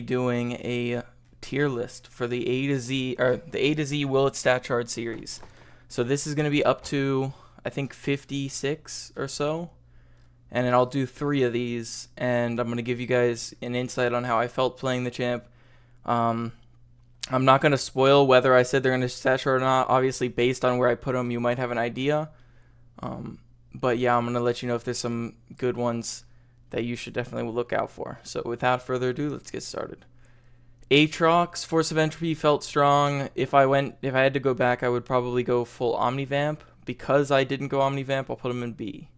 Doing a tier list for the A to Z Will It Stat Chart series. So this is going to be up to I think 56 or so, and then I'll do 3 of these, and I'm going to give you guys an insight on how I felt playing the champ. I'm not going to spoil whether I said they're going to stat chart or not. Obviously, based on where I put them, you might have an idea. But yeah, I'm going to let you know if there's some good ones that you should definitely look out for. So without further ado, let's get started. Aatrox, Force of Entropy felt strong. If I had to go back, I would probably go full Omnivamp. Because I didn't go Omnivamp, I'll put him in B.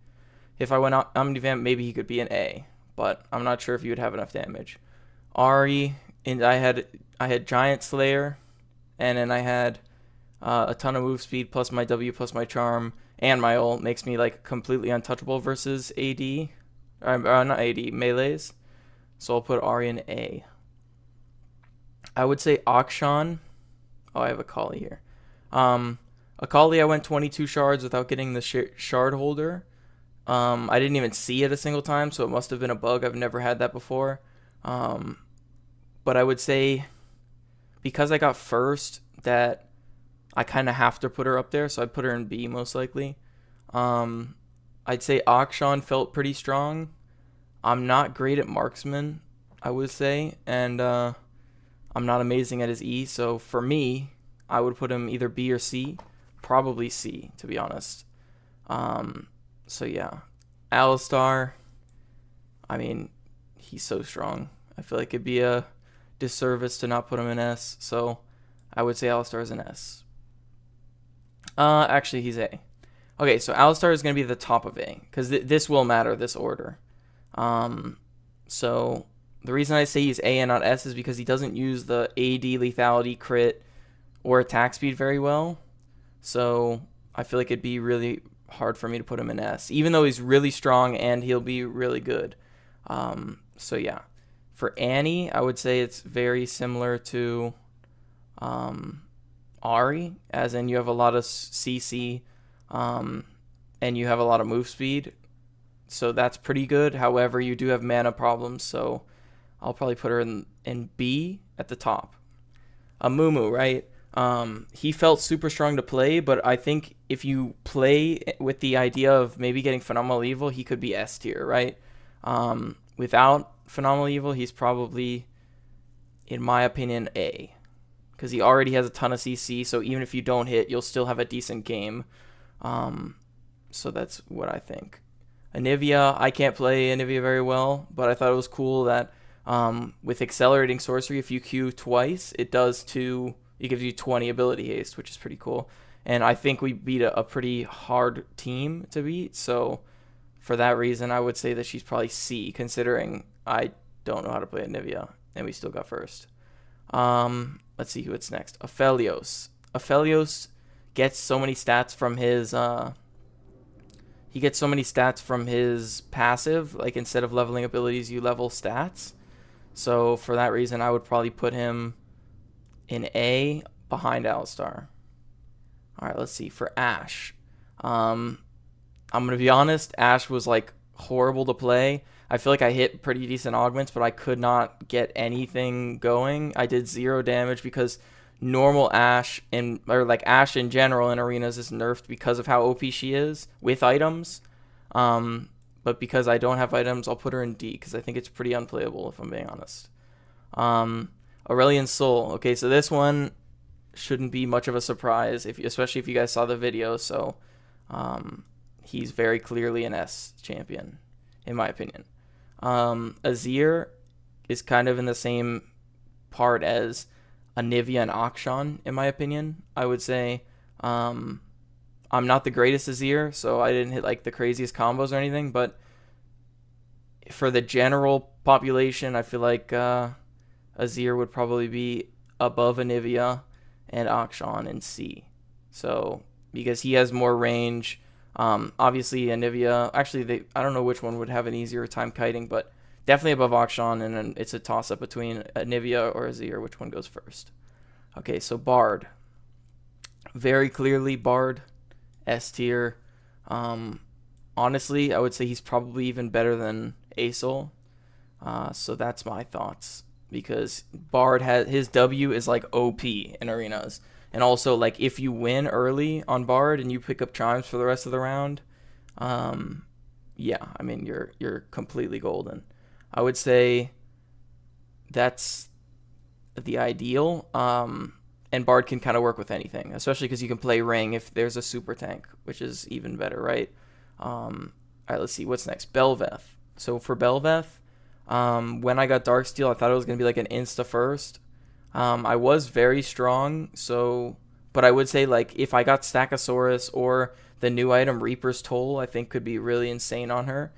If I went Omnivamp, maybe he could be an A, but I'm not sure if he would have enough damage. Ahri, and I had Giant Slayer, and then I had a ton of move speed plus my W plus my charm and my ult makes me like completely untouchable versus AD. Not AD, melees. So I'll put Ahri in A. I would say Akshan. Oh, I have Akali here. Akali, I went 22 shards without getting the shard holder. I didn't even see it a single time, so it must have been a bug. I've never had that before. But I would say because I got first, that I kind of have to put her up there, so I'd put her in B most likely. I'd say Akshan felt pretty strong. I'm not great at marksman, I would say, and I'm not amazing at his E, so for me, I would put him either B or C. Probably C, to be honest. So yeah. Alistar, I mean, he's so strong. I feel like it'd be a disservice to not put him in S, so I would say Alistar is an S. Actually, he's A. Okay, so Alistar is going to be the top of A, because this will matter, this order. So the reason I say he's A and not S is because he doesn't use the AD lethality, crit, or attack speed very well. So I feel like it'd be really hard for me to put him in S, even though he's really strong and he'll be really good. So yeah. For Annie, I would say it's very similar to Ahri, as in you have a lot of CC and you have a lot of move speed. So that's pretty good. However, you do have mana problems, so I'll probably put her in B at the top. Amumu, right? He felt super strong to play, but I think if you play with the idea of maybe getting Phenomenal Evil, he could be S tier, right? Without Phenomenal Evil, he's probably, in my opinion, A. Because he already has a ton of CC, so even if you don't hit, you'll still have a decent game. So that's what I think. Anivia, I can't play Anivia very well, but I thought it was cool that with Accelerating Sorcery, if you Q twice, it gives you 20 ability haste, which is pretty cool. And I think we beat a pretty hard team to beat. So for that reason, I would say that she's probably C, considering I don't know how to play Anivia, and we still got first. Let's see what's next. Aphelios. Aphelios gets so many stats from his passive. Like, instead of leveling abilities, you level stats. So for that reason, I would probably put him in A behind Alistar. All right, let's see. For Ashe, I'm going to be honest, Ashe was like horrible to play. I feel like I hit pretty decent augments, but I could not get anything going. I did 0 damage because normal Ashe, Ashe in general in arenas, is nerfed because of how OP she is with items. But because I don't have items, I'll put her in D because I think it's pretty unplayable, if I'm being honest. Aurelion Sol. Okay, so this one shouldn't be much of a surprise, especially if you guys saw the video. So he's very clearly an S champion, in my opinion. Azir is kind of in the same part as Anivia and Akshan, in my opinion. I would say I'm not the greatest Azir, so I didn't hit like the craziest combos or anything, but for the general population, I feel like Azir would probably be above Anivia and Akshan in C. So because he has more range. Obviously Anivia, actually I don't know which one would have an easier time kiting, but definitely above Akshan, and then it's a toss up between Anivia or Azir, which one goes first. Okay, so Bard. Very clearly Bard, S tier. Honestly, I would say he's probably even better than Asol. So that's my thoughts. because Bard has his W is like OP in arenas. And also, like, if you win early on Bard and you pick up Chimes for the rest of the round, yeah, I mean, you're completely golden. I would say that's the ideal. And Bard can kind of work with anything, especially because you can play Ring if there's a super tank, which is even better, right? All right, let's see. What's next? Bel'Veth. So for Bel'Veth, when I got Darksteel, I thought it was going to be like an insta first. I was very strong, but I would say, like, if I got Stackosaurus or the new item Reaper's Toll, I think could be really insane on her.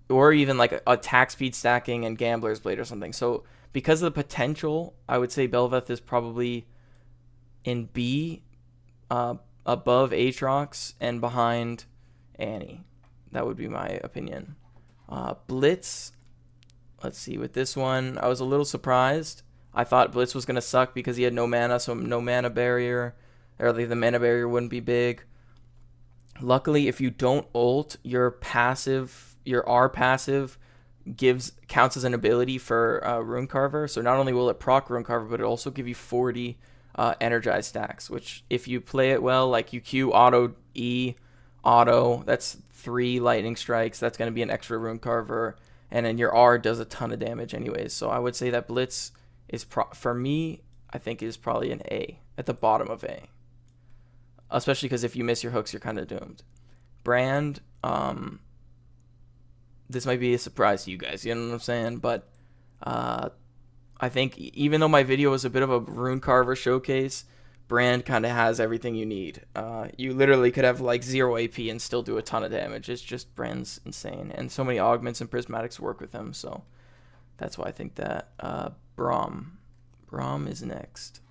Or even like attack speed stacking and Gambler's Blade or something. So because of the potential, I would say Bel'Veth is probably in B, above Aatrox and behind Annie. That would be my opinion. Blitz, let's see, with this one, I was a little surprised. I thought Blitz was going to suck because he had no mana, so no mana barrier, or like the mana barrier wouldn't be big. Luckily, if you don't ult, your R passive counts as an ability for Rune Carver. So not only will it proc Rune Carver, but it also give you 40 energized stacks, which if you play it well, like you Q auto E auto, that's 3 lightning strikes. That's going to be an extra Rune Carver, and then your R does a ton of damage anyways. So I would say that Blitz is for me, I think is probably an A, at the bottom of A. Especially because if you miss your hooks, you're kind of doomed. Brand, this might be a surprise to you guys, you know what I'm saying? But I think even though my video was a bit of a Rune Carver showcase, Brand kind of has everything you need. You literally could have like 0 AP and still do a ton of damage. It's just Brand's insane. And so many augments and prismatics work with him, so that's why I think that. Braum is next.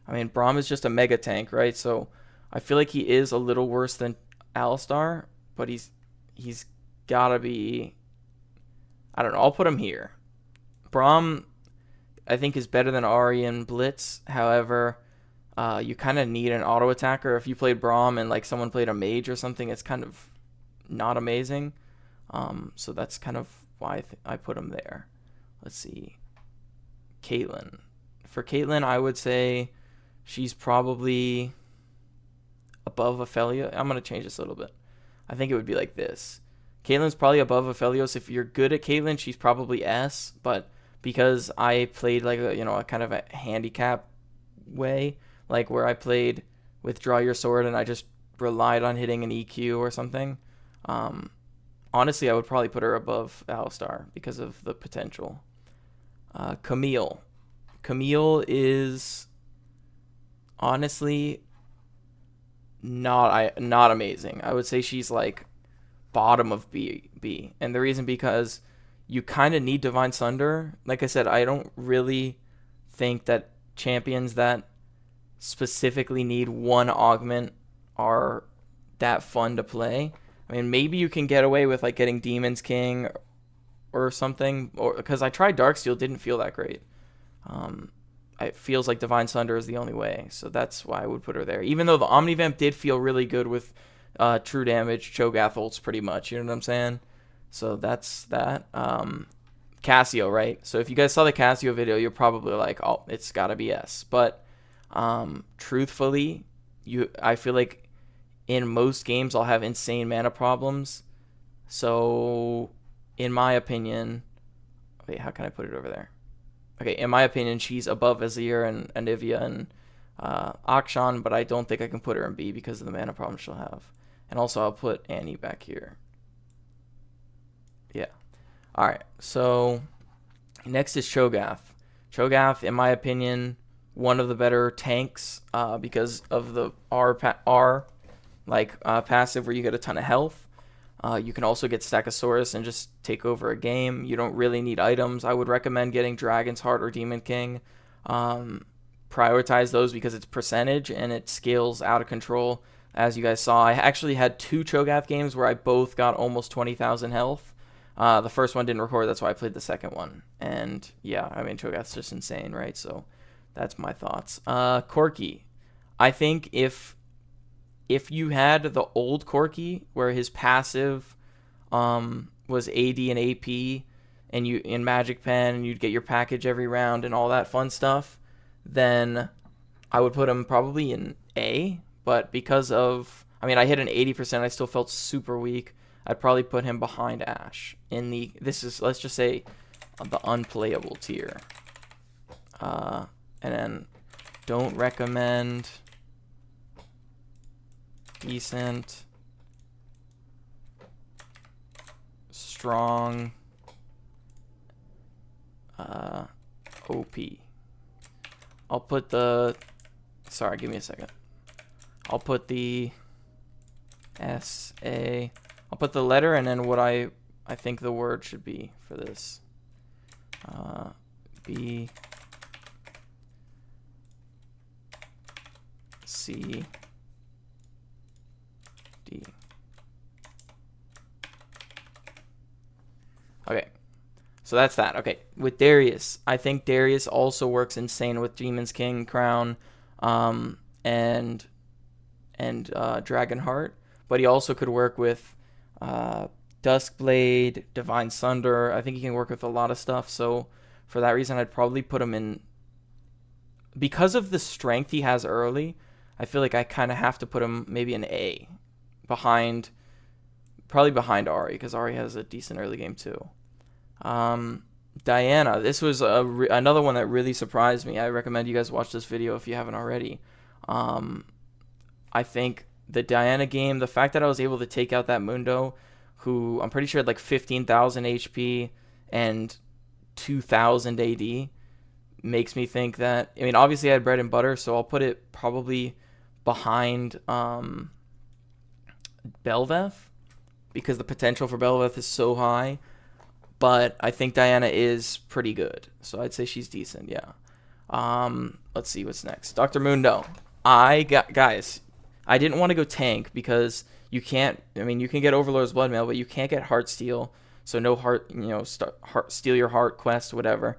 I mean, Braum is just a mega tank, right? So I feel like he is a little worse than Alistar, but he's gotta be, I don't know, I'll put him here. Braum, I think, is better than Ahri and Blitz. However, you kind of need an auto attacker. If you played Braum and like someone played a mage or something, it's kind of not amazing. So that's kind of why I put him there. Let's see. Caitlyn. For Caitlyn, I would say she's probably above Aphelios. I'm going to change this a little bit. I think it would be like this. Caitlyn's probably above Aphelios. If you're good at Caitlyn, she's probably S. But because I played like a kind of a handicap way, like where I played with Draw Your Sword and I just relied on hitting an EQ or something, honestly, I would probably put her above Alistar because of the potential. Camille. Camille is honestly not amazing. I would say she's like bottom of B. And the reason because you kind of need Divine Sunder. Like I said, I don't really think that champions that specifically need one augment are that fun to play. I mean, maybe you can get away with like getting Demon's King or something, or because I tried Darksteel, didn't feel that great. It feels like Divine Sunder is the only way, so that's why I would put her there. Even though the Omnivamp did feel really good with true damage, Cho'Gath ults pretty much, you know what I'm saying? So that's that. Cassio, right? So if you guys saw the Cassio video, you're probably like, oh, it's gotta be S. But truthfully, I feel like in most games I'll have insane mana problems. So in my opinion, wait, how can I put it over there? Okay, in my opinion, she's above Azir and Anivia and Akshan, but I don't think I can put her in B because of the mana problems she'll have. And also, I'll put Annie back here. Yeah. All right, so next is Cho'Gath. Cho'Gath, in my opinion, one of the better tanks because of the R passive where you get a ton of health. You can also get Stackosaurus and just take over a game. You don't really need items. I would recommend getting Dragon's Heart or Demon King. Prioritize those because it's percentage and it scales out of control. As you guys saw, I actually had 2 Cho'Gath games where I both got almost 20,000 health. The first one didn't record, that's why I played the second one. And yeah, I mean, Cho'Gath's just insane, right? So that's my thoughts. Corki. I think if you had the old Corki where his passive was AD and AP and you in Magic Pen, and you'd get your package every round and all that fun stuff, then I would put him probably in A. But because of, I mean, I hit an 80%, I still felt super weak. I'd probably put him behind Ashe in the, this is, let's just say, the unplayable tier. And then don't recommend, decent, strong, OP. I'll put the, sorry, give me a second. I'll put the S-A, I'll put the letter and then what I think the word should be for this. B, C, D. Okay, so that's that. Okay, with Darius, I think Darius also works insane with Demon's King, Crown, and Dragonheart, but he also could work with Duskblade, Divine Sunder. I think he can work with a lot of stuff, so for that reason, I'd probably put him in, because of the strength he has early, I feel like I kind of have to put him maybe in A, behind, probably behind Ahri, because Ahri has a decent early game too. Diana, this was another one that really surprised me. I recommend you guys watch this video if you haven't already. I think the Diana game, the fact that I was able to take out that Mundo, who I'm pretty sure had like 15,000 HP and 2,000 AD, makes me think that, I mean, obviously I had bread and butter, so I'll put it probably behind Bel'Veth, because the potential for Bel'Veth is so high, but I think Diana is pretty good, so I'd say she's decent, yeah. Let's see what's next. Dr. Mundo. Guys, I didn't want to go tank because you can't, I mean, you can get Overlord's Bloodmail, but you can't get Heartsteal, so no heart, you know, steal your heart quest, whatever.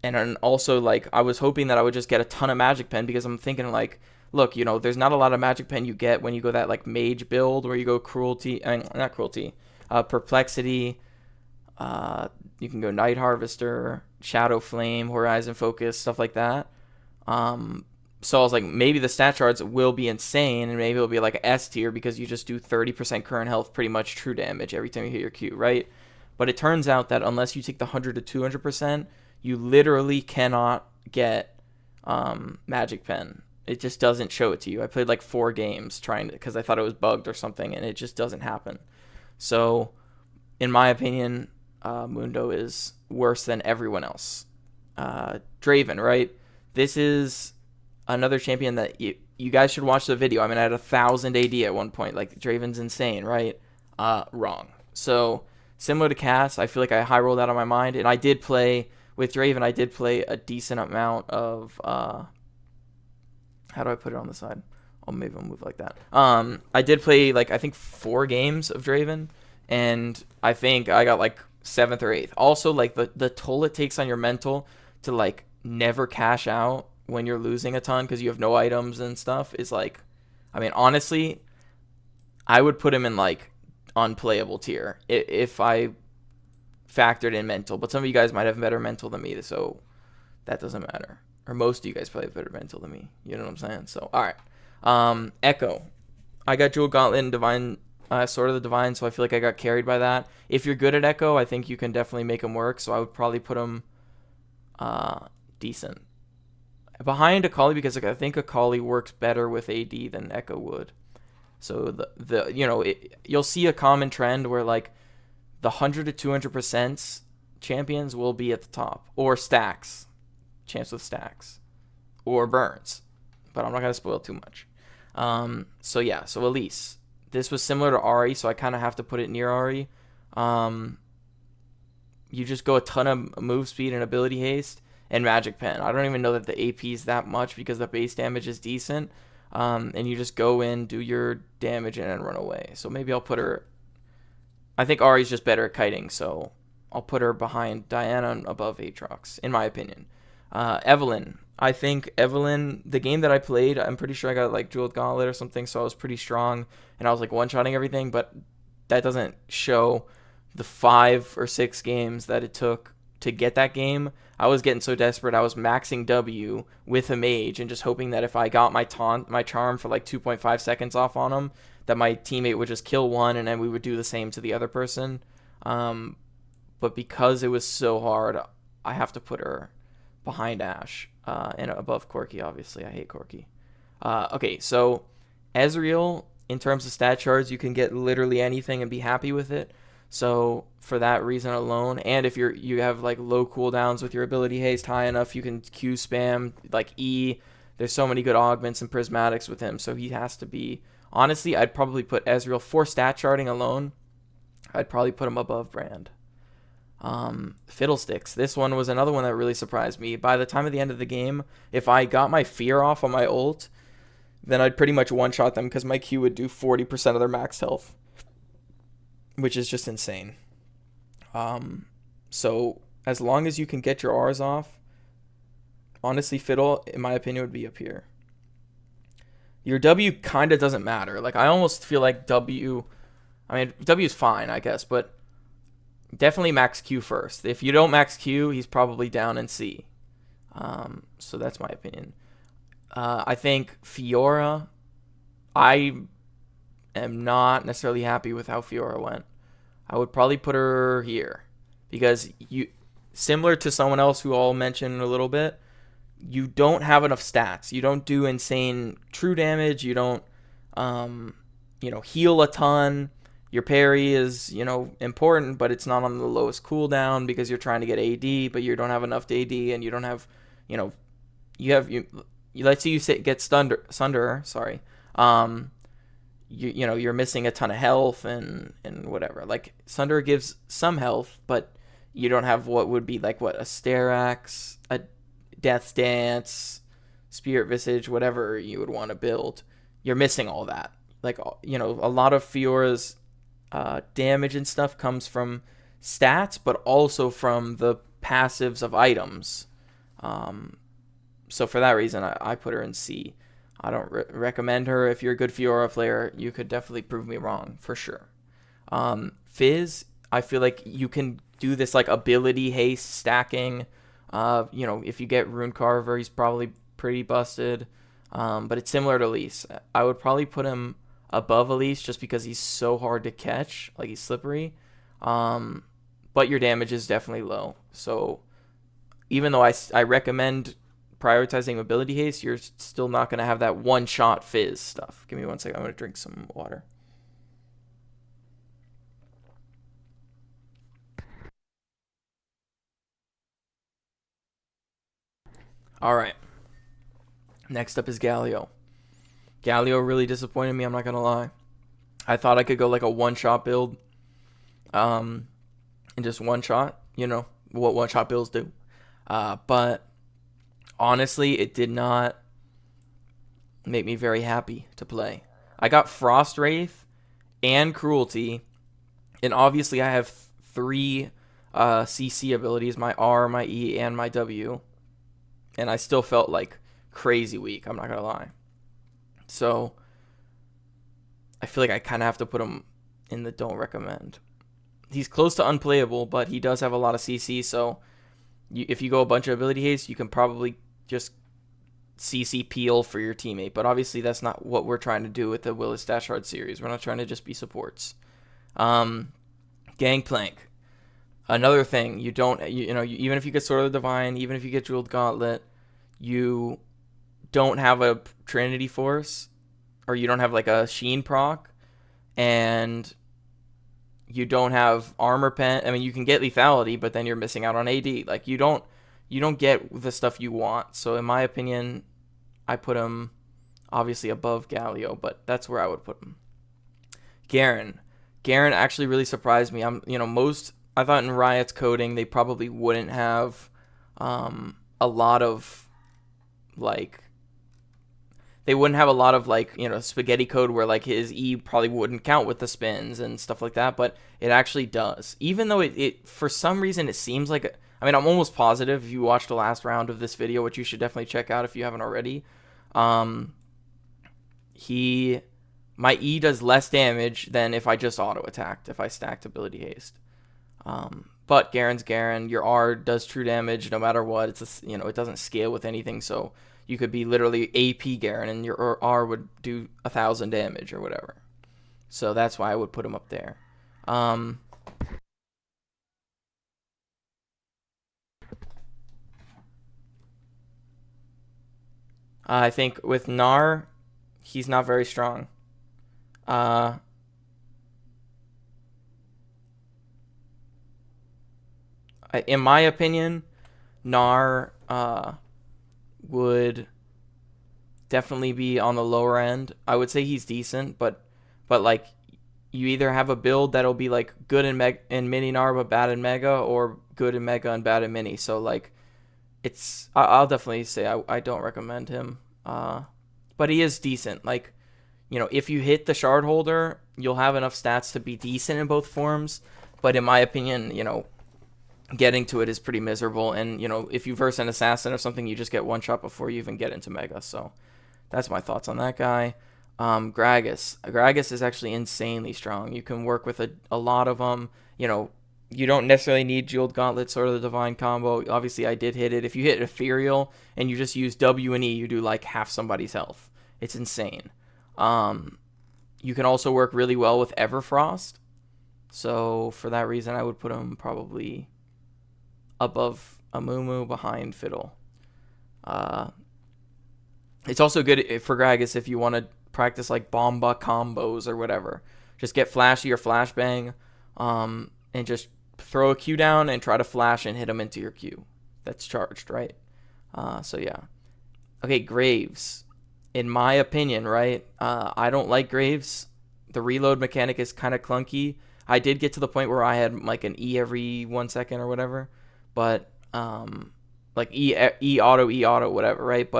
And then also, like, I was hoping that I would just get a ton of Magic Pen, because I'm thinking, like, look, you know, there's not a lot of Magic Pen you get when you go that, like, Mage build, where you go Cruelty, I mean, not Cruelty, Perplexity, you can go Night Harvester, Shadow Flame, Horizon Focus, stuff like that. So I was like, maybe the stat charts will be insane, and maybe it'll be like an S tier, because you just do 30% current health, pretty much true damage every time you hit your Q, right? But it turns out that unless you take the 100 to 200%, you literally cannot get Magic Pen. It just doesn't show it to you. I played like 4 games trying to, because I thought it was bugged or something, and it just doesn't happen. So, in my opinion, Mundo is worse than everyone else. Draven, right? This is another champion that you guys should watch the video. I mean, I had 1,000 AD at one point. Like, Draven's insane, right? Wrong. So, similar to Cass, I feel like I high rolled out of my mind, and I did play with Draven. I did play a decent amount of how do I put it on the side? Oh, maybe I'll move like that. I did play, like, I think 4 games of Draven, and I think I got like 7th or 8th. Also, like, the toll it takes on your mental to, like, never cash out when you're losing a ton because you have no items and stuff is, like, I mean, honestly, I would put him in, like, unplayable tier if I factored in mental, but some of you guys might have better mental than me, so that doesn't matter. Or most of you guys probably have better mental than me. You know what I'm saying? So, all right. Echo. I got Jewel Gauntlet and Divine, Sword of the Divine, so I feel like I got carried by that. If you're good at Echo, I think you can definitely make him work, so I would probably put him decent. Behind Akali, because, like, I think Akali works better with AD than Echo would. So, the you know, you'll see a common trend where, like, the 100 to 200% champions will be at the top. Or stacks. Champs with stacks. Or burns. But I'm not going to spoil too much. So, yeah. So, Elise. This was similar to Ahri, so I kind of have to put it near Ahri. You just go a ton of move speed and ability haste and Magic Pen. I don't even know that the AP is that much because the base damage is decent. And you just go in, do your damage, and then run away. So, maybe I'll put her... I think Ahri's just better at kiting, so I'll put her behind Diana and above Aatrox, in my opinion. Evelynn. I think Evelynn, the game that I played, I'm pretty sure I got, like, Jeweled Gauntlet or something, so I was pretty strong, and I was, like, one-shotting everything, but that doesn't show the 5 or 6 games that it took to get that game, I was getting so desperate. I was maxing W with a mage and just hoping that if I got my charm for like 2.5 seconds off on him, that my teammate would just kill one and then we would do the same to the other person. But because it was so hard, I have to put her behind Ashe and above Corki, obviously. I hate Corki. Okay, so Ezreal, in terms of stat charts, you can get literally anything and be happy with it. So for that reason alone, and if you have like low cooldowns with your ability haste high enough, you can Q spam like E. There's so many good augments and prismatics with him, so he has to be. Honestly, I'd probably put Ezreal for stat charting alone. I'd probably put him above Brand. Fiddlesticks. This one was another one that really surprised me. By the time of the end of the game, if I got my fear off on my ult, then I'd pretty much one-shot them because my Q would do 40% of their max health, which is just insane. So as long as you can get your R's off, honestly, Fiddle, in my opinion, would be up here. Your W kind of doesn't matter. Like, I almost feel like W is fine, I guess, but definitely max Q first. If you don't max Q, he's probably down in C. So that's my opinion. I think Fiora, I am not necessarily happy with how Fiora went. I would probably put her here because similar to someone else who I'll mention in a little bit, you don't have enough stats. You don't do insane true damage. You don't, heal a ton. Your parry is, important, but it's not on the lowest cooldown because you're trying to get AD, but you don't have enough AD, and you don't have, let's say you get Sunderer, sorry. You're missing a ton of health and whatever. Like, Sunderer gives some health, but you don't have what would be like a Sterax, a Death's Dance, Spirit Visage, whatever you would want to build. You're missing all that. Like, a lot of Fiora's damage and stuff comes from stats, but also from the passives of items. So for that reason, I put her in C. I don't recommend her. If you're a good Fiora player, you could definitely prove me wrong, for sure. Fizz, I feel like you can do this like ability haste stacking. If you get Rune Carver, he's probably pretty busted. But it's similar to Elise. I would probably put him above Elise just because he's so hard to catch. Like, he's slippery. But your damage is definitely low. So even though I recommend prioritizing ability haste, you're still not going to have that one-shot Fizz stuff. Give me 1 second. I'm going to drink some water. All right. Next up is Galio. Galio really disappointed me, I'm not going to lie. I thought I could go like a one-shot build. And just one-shot. You know what one-shot builds do. But honestly, it did not make me very happy to play. I got Frost Wraith and Cruelty. And obviously I have 3 CC abilities. My R, my E, and my W. And I still felt like crazy weak, I'm not going to lie. So I feel like I kind of have to put him in the don't recommend. He's close to unplayable, but he does have a lot of CC. So if you go a bunch of ability haste, you can probably just CC peel for your teammate. But obviously that's not what we're trying to do with the Willis Dashard series. We're not trying to just be supports. Gangplank. Another thing, even if you get Sword of the Divine, even if you get Jeweled Gauntlet, you don't have a Trinity Force, or you don't have like a Sheen proc, and you don't have Armor Pen. I mean, you can get Lethality, but then you're missing out on AD. Like, you don't get the stuff you want. So in my opinion, I put him obviously above Galio, but that's where I would put him. Garen actually really surprised me. I thought in Riot's coding they probably wouldn't have a lot of spaghetti code where like his E probably wouldn't count with the spins and stuff like that, but it actually does. Even though it for some reason it seems like, I'm almost positive if you watched the last round of this video, which you should definitely check out if you haven't already. My E does less damage than if I just auto attacked, if I stacked ability haste. But Garen's Garen. Your R does true damage no matter what. It doesn't scale with anything, so you could be literally AP Garen and your R would do 1,000 damage or whatever. So that's why I would put him up there. I think with Gnar, he's not very strong. In my opinion, Gnar would definitely be on the lower end. I would say he's decent, but like you either have a build that'll be like good in mini Gnar but bad in mega, or good in mega and bad in mini. So like I'll definitely say I don't recommend him. But he is decent. Like, if you hit the shard holder, you'll have enough stats to be decent in both forms. But in my opinion, getting to it is pretty miserable. And, if you verse an assassin or something, you just get one shot before you even get into mega. So that's my thoughts on that guy. Gragas is actually insanely strong. You can work with a lot of them. You don't necessarily need Jeweled Gauntlets or the Divine combo. Obviously, I did hit it. If you hit Ethereal and you just use W and E, you do like half somebody's health. It's insane. You can also work really well with Everfrost. So for that reason, I would put him probably above Amumu, behind Fiddle. It's also good for Gragas if you want to practice like Bomba combos or whatever. Just get Flashy or Flashbang, and just throw a Q down and try to flash and hit him into your Q. That's charged, right? So yeah. Okay, Graves. In my opinion, right? I don't like Graves. The reload mechanic is kind of clunky. I did get to the point where I had like an E every 1 second or whatever, but like E auto, whatever, right?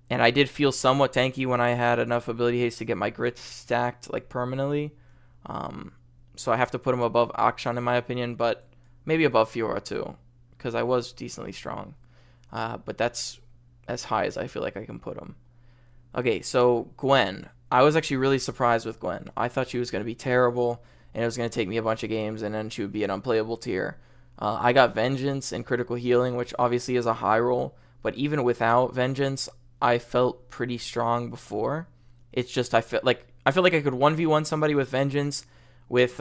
And I did feel somewhat tanky when I had enough ability haste to get my grit stacked like permanently. So I have to put him above Akshan in my opinion, but maybe above Fiora too, because I was decently strong. But that's as high as I feel like I can put him. Okay, so Gwen. I was actually really surprised with Gwen. I thought she was going to be terrible, and it was going to take me a bunch of games, and then she would be an unplayable tier. I got Vengeance and Critical Healing, which obviously is a high roll, but even without Vengeance, I felt pretty strong before. It's just I feel like I could 1v1 somebody with Vengeance, with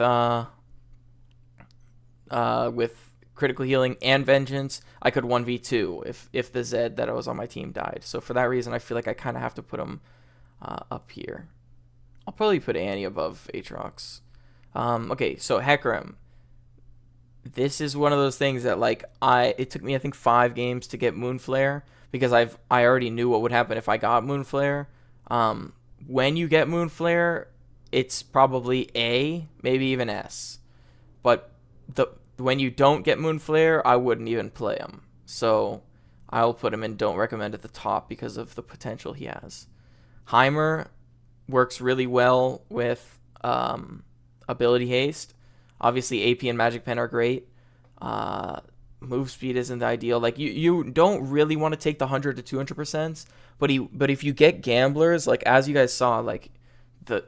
Critical Healing and Vengeance. I could 1v2 if the Zed that I was on my team died. So for that reason, I feel like I kind of have to put him up here. I'll probably put Annie above Aatrox. Okay, so Hecarim. This is one of those things that like it took me I think 5 games to get Moonflare, because I already knew what would happen if I got Moonflare. When you get Moonflare, it's probably A, maybe even S. But when you don't get Moonflare, I wouldn't even play him. So I'll put him in don't recommend at the top because of the potential he has. Heimer works really well with ability haste. Obviously, AP and Magic Pen are great. Move speed isn't ideal. Like you don't really want to take the 100 to 200%, but if you get gamblers, like as you guys saw, like the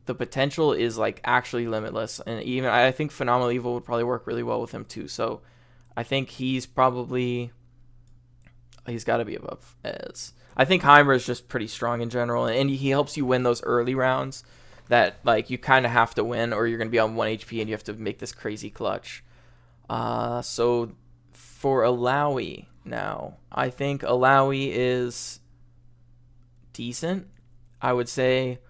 potential is like actually limitless, and even I think Phenomenal Evil would probably work really well with him too. So I think he's got to be above Ez. I think Heimer is just pretty strong in general, and he helps you win those early rounds that like you kind of have to win, or you're gonna be on 1 HP and you have to make this crazy clutch. So for Alawi now, I think Alawi is decent. I would say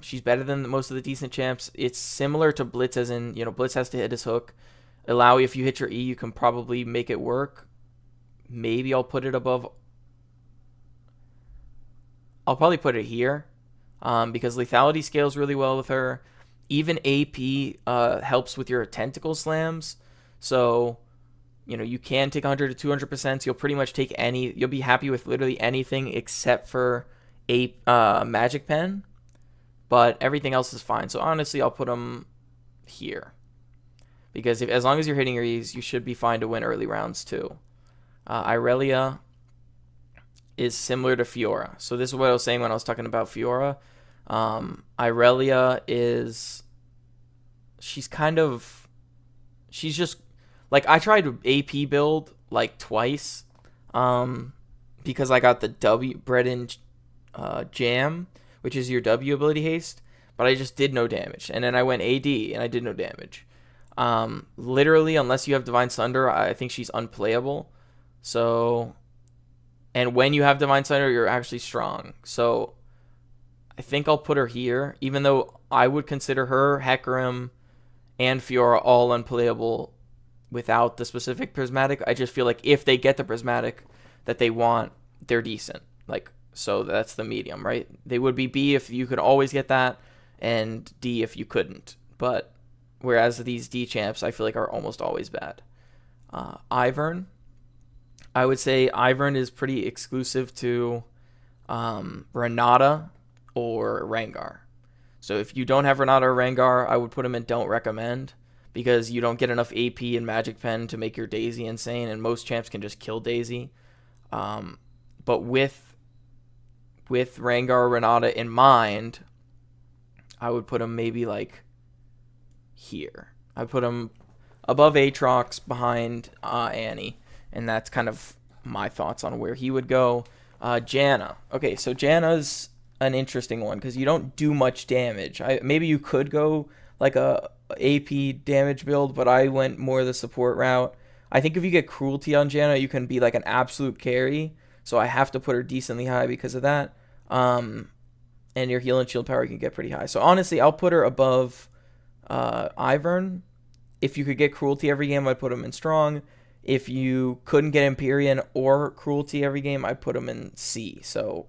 she's better than most of the decent champs. It's similar to Blitz, as in, Blitz has to hit his hook. Alawi, if you hit your E, you can probably make it work. Maybe I'll put it above. I'll probably put it here because lethality scales really well with her. Even AP helps with your tentacle slams. So, you can take 100 to 200%. You'll pretty much take you'll be happy with literally anything except for a Magic Pen. But everything else is fine. So honestly, I'll put them here. Because as long as you're hitting your E's, you should be fine to win early rounds too. Irelia is similar to Fiora. So this is what I was saying when I was talking about Fiora. Irelia she's she's just like, I tried AP build like twice, because I got the W bread and jam, which is your W ability haste, but I just did no damage. And then I went AD and I did no damage. Literally, unless you have Divine Sunder, I think she's unplayable. So, and when you have Divine Sunder, you're actually strong. So I think I'll put her here, even though I would consider her, Hecarim, and Fiora all unplayable without the specific prismatic. I just feel like if they get the prismatic that they want, they're decent. Like, so that's the medium, right? They would be B if you could always get that, and D if you couldn't. But whereas these D champs, I feel like are almost always bad. Ivern, I would say Ivern is pretty exclusive to Renata or Rengar. So if you don't have Renata or Rengar, I would put him in don't recommend, because you don't get enough AP and Magic Pen to make your Daisy insane, and most champs can just kill Daisy. But with Rengar or Renata in mind, I would put him maybe like here. I put him above Aatrox, behind Annie, and that's kind of my thoughts on where he would go. Janna. Okay, so Janna's an interesting one because you don't do much damage. Maybe you could go like a AP damage build, but I went more the support route. I think if you get cruelty on Janna, you can be like an absolute carry. So I have to put her decently high because of that. And your heal and shield power can get pretty high. So honestly, I'll put her above Ivern. If you could get cruelty every game, I'd put him in strong. If you couldn't get Empyrean or cruelty every game, I'd put him in C. So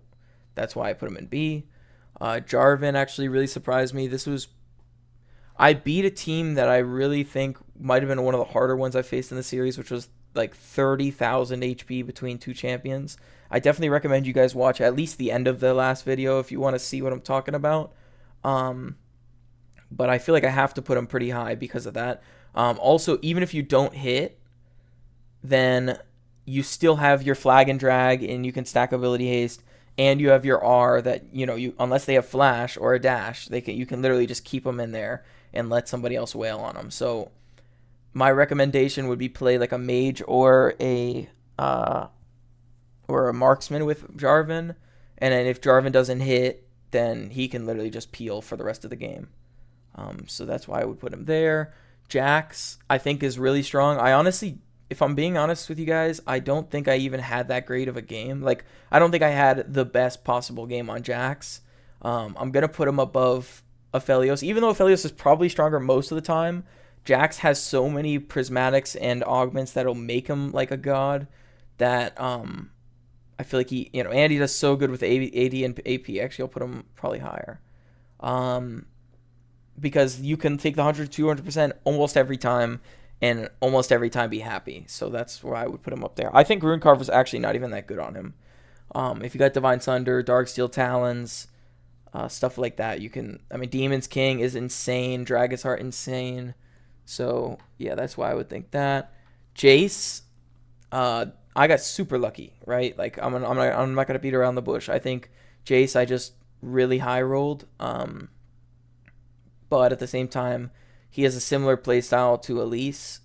that's why I put him in B. Jarvan actually really surprised me. I beat a team that I really think might have been one of the harder ones I faced in the series, which was like 30,000 HP between two champions. I definitely recommend you guys watch at least the end of the last video if you want to see what I'm talking about. But I feel like I have to put him pretty high because of that. Also, even if you don't hit, then you still have your flag and drag, and you can stack ability haste, and you have your R that, you unless they have flash or a dash, you can literally just keep them in there and let somebody else wail on them. So my recommendation would be play like a mage or a marksman with Jarvan, and then if Jarvan doesn't hit, then he can literally just peel for the rest of the game. So that's why I would put him there. Jax, I think, is really strong. I honestly, if I'm being honest with you guys, I don't think I even had that great of a game. Like, I don't think I had the best possible game on Jax. I'm going to put him above Aphelios. Even though Aphelios is probably stronger most of the time, Jax has so many prismatics and augments that'll make him like a god that I feel like and he does so good with AD and AP. Actually, I'll put him probably higher. Because you can take the 100-200% almost every time, and almost every time be happy. So that's where I would put him up there. I think Runecarver is actually not even that good on him. If you got Divine Sunder, Darksteel Talons, stuff like that, you can. I mean, Demon's King is insane. Dragon's Heart insane. So yeah, that's why I would think that. Jace, I got super lucky, right? Like I'm not gonna beat around the bush. I think Jace, I just really high rolled. But at the same time, he has a similar playstyle to Elise,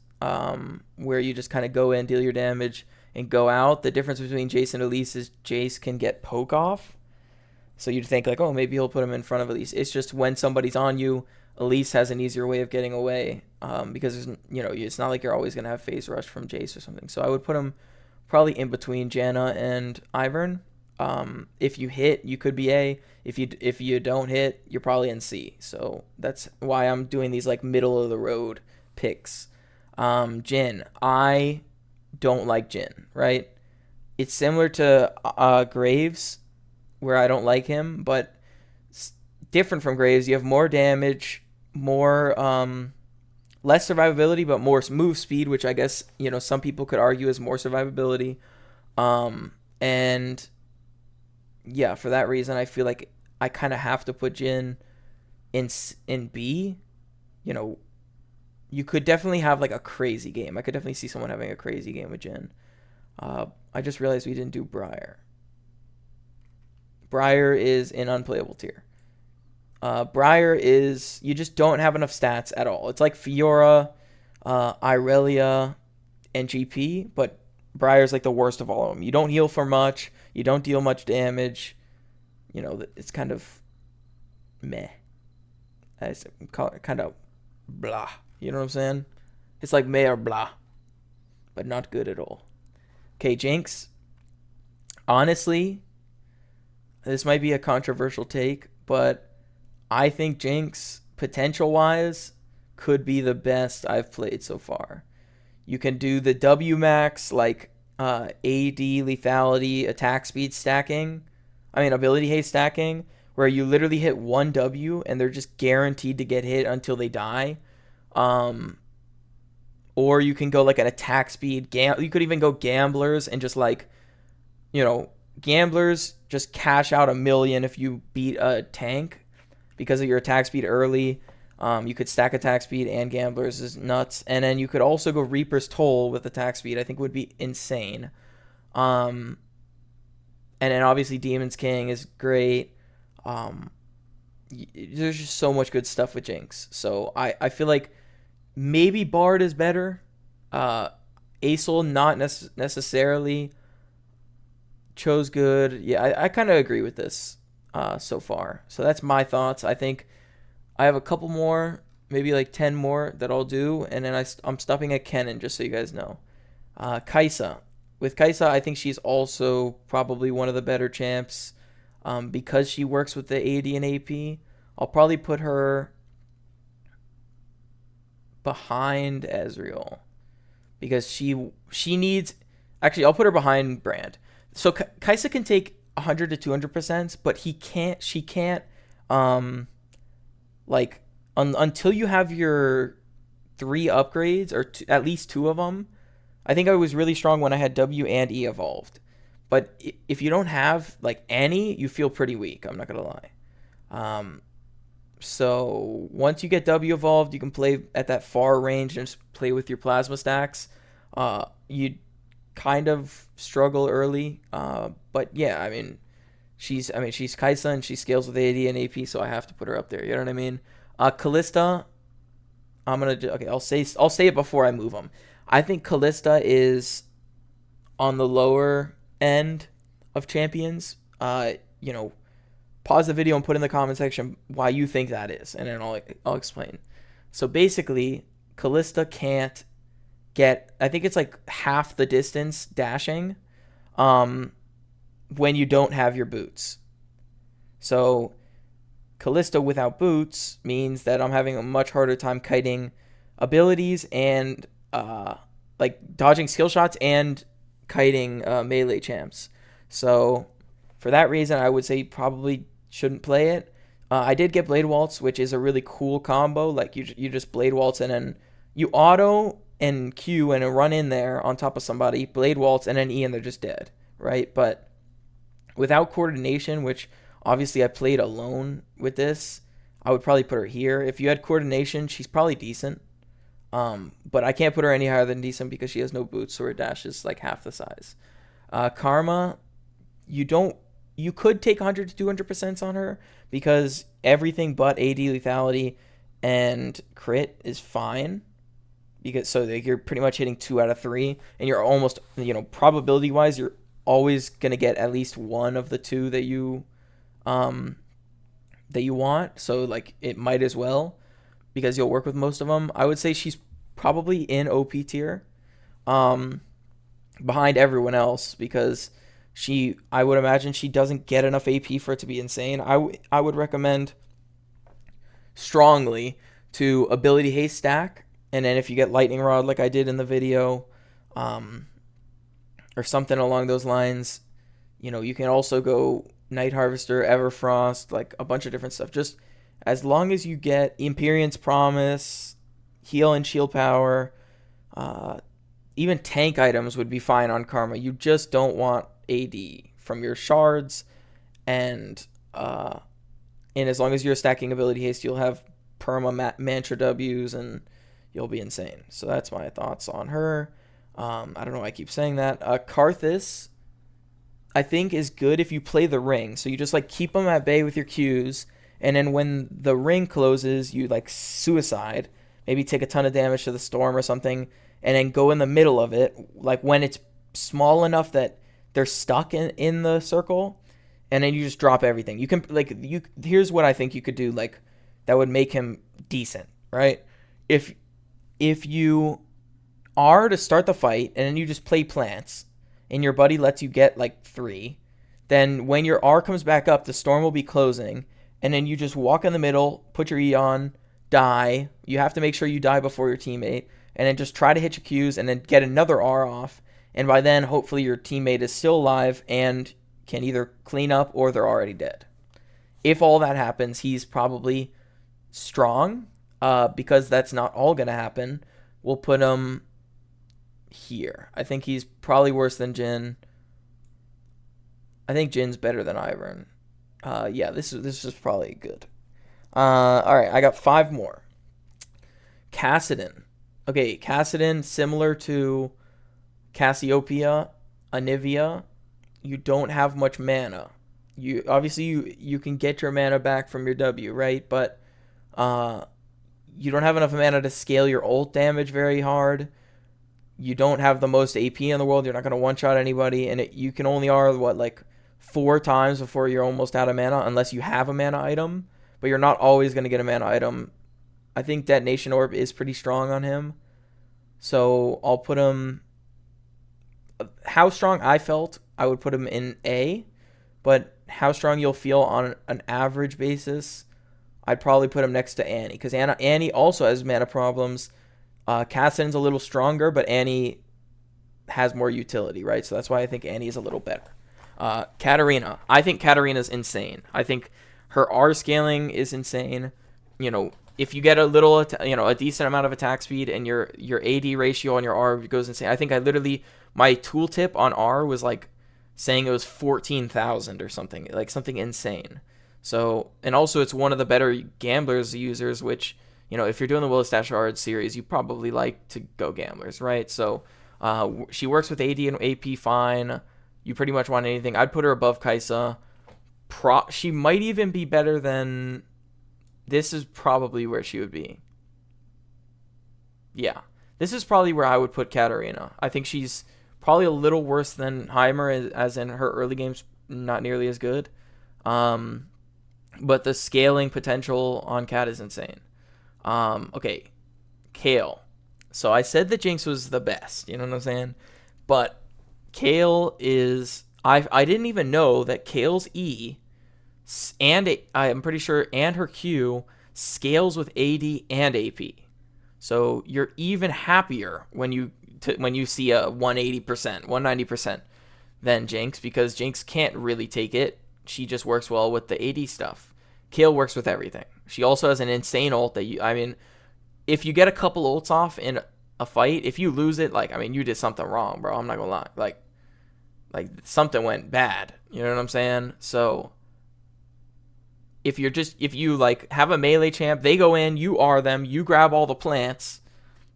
where you just kind of go in, deal your damage, and go out. The difference between Jace and Elise is Jace can get poke off. So you'd think like, oh, maybe he'll put him in front of Elise. It's just when somebody's on you, Elise has an easier way of getting away, because it's not like you're always gonna have phase rush from Jace or something. So I would put him probably in between Janna and Ivern. If you hit, you could be A. If you don't hit, you're probably in C. So that's why I'm doing these like middle of the road picks. Jhin, I don't like Jhin, right? It's similar to Graves, where I don't like him, but different from Graves. You have more damage, more less survivability, but more move speed, which I guess some people could argue is more survivability. And yeah, for that reason, I feel like I kind of have to put Jhin in B. You could definitely have like a crazy game. I could definitely see someone having a crazy game with Jhin. I just realized we didn't do Briar. Briar is in unplayable tier. Briar is, you just don't have enough stats at all. It's like Fiora Irelia, and GP, but Briar's like the worst of all of them. You don't heal for much. You don't deal much damage. You know, it's kind of meh. It's kind of blah. You know what I'm saying? It's like meh or blah, but not good at all. Okay, Jinx. Honestly, this might be a controversial take, but I think Jinx, potential-wise, could be the best I've played so far. You can do the W max, like AD, lethality, attack speed stacking. I mean, ability haste stacking, where you literally hit one W and they're just guaranteed to get hit until they die. Or you can go like an attack speed. You could even go gamblers and just like, you know, gamblers just cash out 1 million if you beat a tank because of your attack speed early. You could stack attack speed and gamblers is nuts. And then you could also go Reaper's Toll with attack speed. I think would be insane. And then obviously Demon's King is great. There's just so much good stuff with Jinx. So I feel like maybe Bard is better. Acel not necessarily. Cho's good. Yeah, I kind of agree with this so far. So that's my thoughts. I think I have a couple more, maybe like 10 more that I'll do, and then I'm stopping at Kennen, just so you guys know. Kai'Sa. With Kai'Sa, I think she's also probably one of the better champs because she works with the AD and AP. I'll probably put her behind Ezreal because she needs... Actually, I'll put her behind Brand. So Kai'Sa can take 100 to 200%, but she can't... Like, until you have your 3 upgrades, or at least 2 of them. I think I was really strong when I had W and E evolved. But if you don't have, like, any, you feel pretty weak. I'm not going to lie. So once you get W evolved, you can play at that far range and just play with your plasma stacks. You kind of struggle early. But, yeah, I mean, she's Kai'Sa and she scales with AD and AP, so I have to put her up there. You know what I mean? Kalista, I'll say it before I move them. I think Kalista is on the lower end of champions. You know, pause the video and put in the comment section why you think that is, and then I'll explain. So basically, Kalista can't get, I think it's like half the distance dashing when you don't have your boots. So Kalista without boots means that I'm having a much harder time kiting abilities and like dodging skill shots and kiting melee champs. So for that reason, I would say probably shouldn't play it. I did get Blade Waltz, which is a really cool combo. Like you just Blade Waltz and then you auto and Q and run in there on top of somebody, Blade Waltz and then E and they're just dead, right? But without coordination, which obviously I played alone with this, I would probably put her here. If you had coordination, she's probably decent. But I can't put her any higher than decent because she has no boots, so her dash is like half the size. Karma, you could take 100 to 200% on her because everything but AD lethality and crit is fine. Because so like, you're pretty much hitting 2 out of 3, and you're almost, probability wise, you're always gonna get at least one of the 2 that you want. So like it might as well, because you'll work with most of them. I would say she's probably in OP tier, behind everyone else, because I would imagine she doesn't get enough AP for it to be insane. I would recommend strongly to ability haste stack, and then if you get lightning rod like I did in the video, or something along those lines, you can also go Night Harvester, Everfrost, like a bunch of different stuff. Just as long as you get Empyrean's Promise, heal and shield power, even tank items would be fine on Karma. You just don't want AD from your shards, and as long as you're stacking ability haste, you'll have perma mantra W's and you'll be insane. So that's my thoughts on her. I don't know why I keep saying that. Karthus, I think, is good if you play the ring. So you just like keep them at bay with your Qs, and then when the ring closes, you like suicide, maybe take a ton of damage to the storm or something, and then go in the middle of it, like when it's small enough that they're stuck in the circle, and then you just drop everything. You can, like, here's what I think you could do, like, that would make him decent, right? If you are to start the fight, and then you just play plants, and your buddy lets you get, like, 3, then when your R comes back up, the storm will be closing, and then you just walk in the middle, put your E on, die. You have to make sure you die before your teammate, and then just try to hit your Qs, and then get another R off, and by then, hopefully your teammate is still alive, and can either clean up, or they're already dead. If all that happens, he's probably strong, because that's not all going to happen. We'll put him here. I think he's probably worse than Jhin. I think Jin's better than Ivern. Yeah, this is probably good. All right, I got 5 more. Kassadin. Okay, Kassadin, similar to Cassiopeia, Anivia, you don't have much mana. You can get your mana back from your W, right? But you don't have enough mana to scale your ult damage very hard. You don't have the most AP in the world. You're not going to one-shot anybody, and you can only R, like 4 times before you're almost out of mana, unless you have a mana item. But you're not always going to get a mana item. I think Detonation Orb is pretty strong on him. So I'll put him... How strong I felt, I would put him in A. But how strong you'll feel on an average basis, I'd probably put him next to Annie. Because Annie also has mana problems. Kassadin's a little stronger, but Annie has more utility, right? So that's why I think Annie is a little better. Katarina. I think Katarina's insane. I think her R scaling is insane. You know, if you get a decent amount of attack speed and your AD ratio on your R goes insane. I think my tooltip on R was like saying it was 14,000 or something, like something insane. So, and also it's one of the better Gamblers users, which, you know, if you're doing the Will of Stashard series, you probably like to go Gamblers, right? So, she works with AD and AP fine. You pretty much want anything. I'd put her above Kai'Sa. She might even be better than... This is probably where she would be. Yeah. This is probably where I would put Katarina. I think she's probably a little worse than Heimer, as in her early game's not nearly as good. But the scaling potential on Kat is insane. Okay. Kayle. So I said that Jinx was the best. You know what I'm saying? But Kayle is... I didn't even know that Kayle's E... and I'm pretty sure, and her Q scales with AD and AP. So you're even happier when you see a 180%, 190% than Jinx, because Jinx can't really take it. She just works well with the AD stuff. Kayle works with everything. She also has an insane ult that if you get a couple ults off in a fight, if you lose it, you did something wrong, bro. I'm not gonna lie. Like something went bad. You know what I'm saying? So if you have a melee champ, they go in, you R them, you grab all the plants,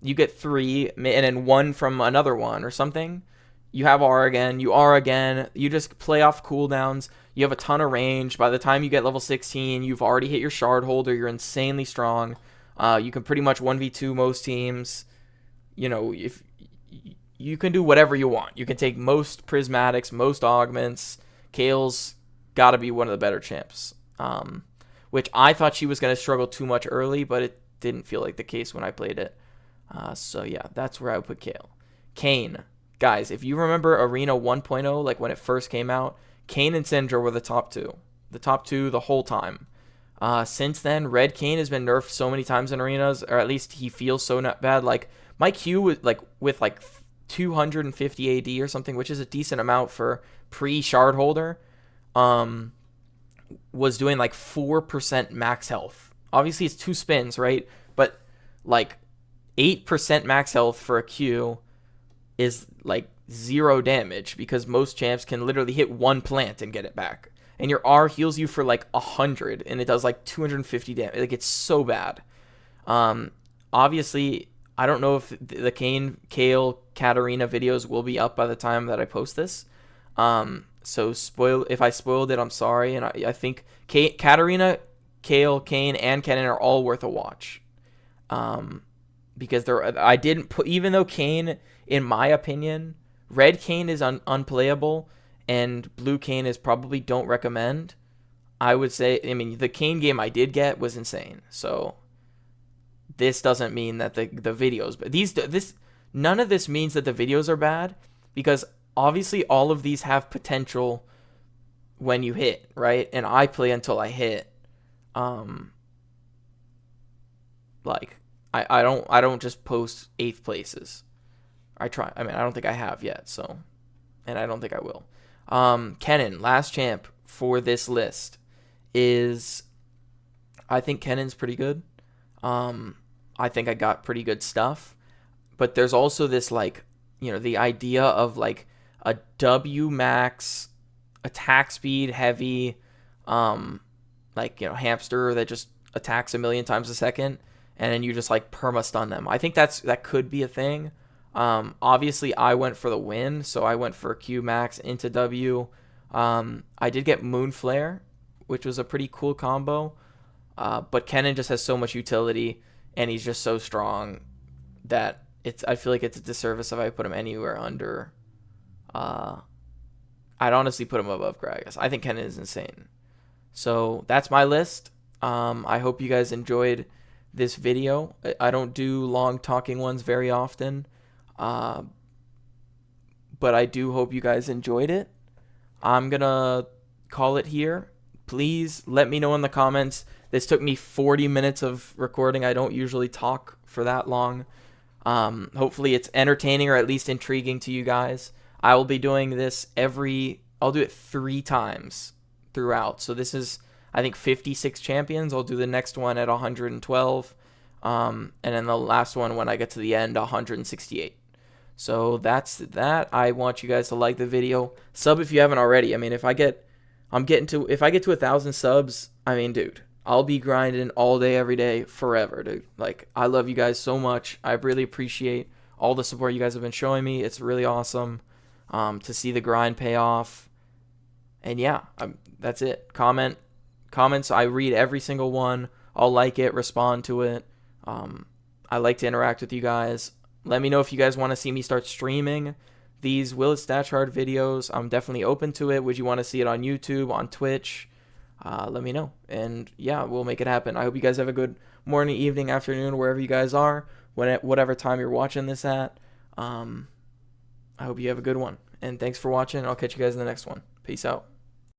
you get 3, and then 1 from another one or something. You have R again, you R again, you just play off cooldowns, you have a ton of range. By the time you get level 16, you've already hit your shard holder, you're insanely strong. You can pretty much 1v2 most teams. You know, if you can do whatever you want. You can take most prismatics, most augments. Kayle's got to be one of the better champs. Which I thought she was going to struggle too much early, but it didn't feel like the case when I played it. So yeah, that's where I would put Kayle. Kayn. Guys, if you remember Arena 1.0, like when it first came out, Kayn and Syndra were the top two. The top two the whole time. Since then, Red Kayn has been nerfed so many times in arenas, or at least he feels so not bad. Like, my Q with 250 AD or something, which is a decent amount for pre-shard holder, was doing 4% max health. Obviously, it's 2 spins, right? But 8% max health for a Q is 0 damage, because most champs can literally hit 1 plant and get it back. And your R heals you for 100, and it does 250 damage. It's so bad. Obviously, I don't know if the Kayle, Katarina videos will be up by the time that I post this. So if I spoiled it, I'm sorry. And I think Katarina, Kayle, Kayn, and Kennen are all worth a watch. because I didn't put, even though Kayn, in my opinion, red Kayn is unplayable and blue Kayn is probably don't recommend. I would say, I mean, the Kayn game I did get was insane. So this doesn't mean that the videos, but none of this means that the videos are bad, because obviously all of these have potential when you hit, right? And I play until I hit. Like I don't just post 8th places. I try. I mean, I don't think I have yet, so, and I don't think I will. Kennen, last champ for this list is, I think Kennen's pretty good. I think I got pretty good stuff, but there's also this, like, you know, the idea of like a W max attack speed heavy, like, you know, hamster that just attacks a million times a second, and then you just like perma stun them. I think that could be a thing. Obviously I went for the win, so I went for Q max into W. I did get Moonflare, which was a pretty cool combo. But Kennen just has so much utility, and he's just so strong that I feel like it's a disservice if I put him anywhere under. I'd honestly put him above Gragas. I think Kennen is insane. So that's my list. I hope you guys enjoyed this video. I don't do long talking ones very often, but I do hope you guys enjoyed it. I'm gonna call it here. Please let me know in the comments. This took me 40 minutes of recording. I don't usually talk for that long. Hopefully it's entertaining or at least intriguing to you guys. I will be doing this I'll do it 3 times throughout. So this is, I think, 56 champions. I'll do the next one at 112. And then the last one, when I get to the end, 168. So that's that. I want you guys to like the video. Sub if you haven't already. I mean, if I get to 1,000 subs, I mean, dude, I'll be grinding all day, every day, forever, dude. Like, I love you guys so much. I really appreciate all the support you guys have been showing me. It's really awesome to see the grind pay off. And yeah, that's it. Comments, I read every single one. I'll like it, respond to it. I like to interact with you guys. Let me know if you guys want to see me start streaming these Will It Stat Chart videos. I'm definitely open to it. Would you want to see it on YouTube, on Twitch? Let me know. And yeah, we'll make it happen. I hope you guys have a good morning, evening, afternoon, wherever you guys are, whatever time you're watching this at. I hope you have a good one. And thanks for watching. I'll catch you guys in the next one. Peace out.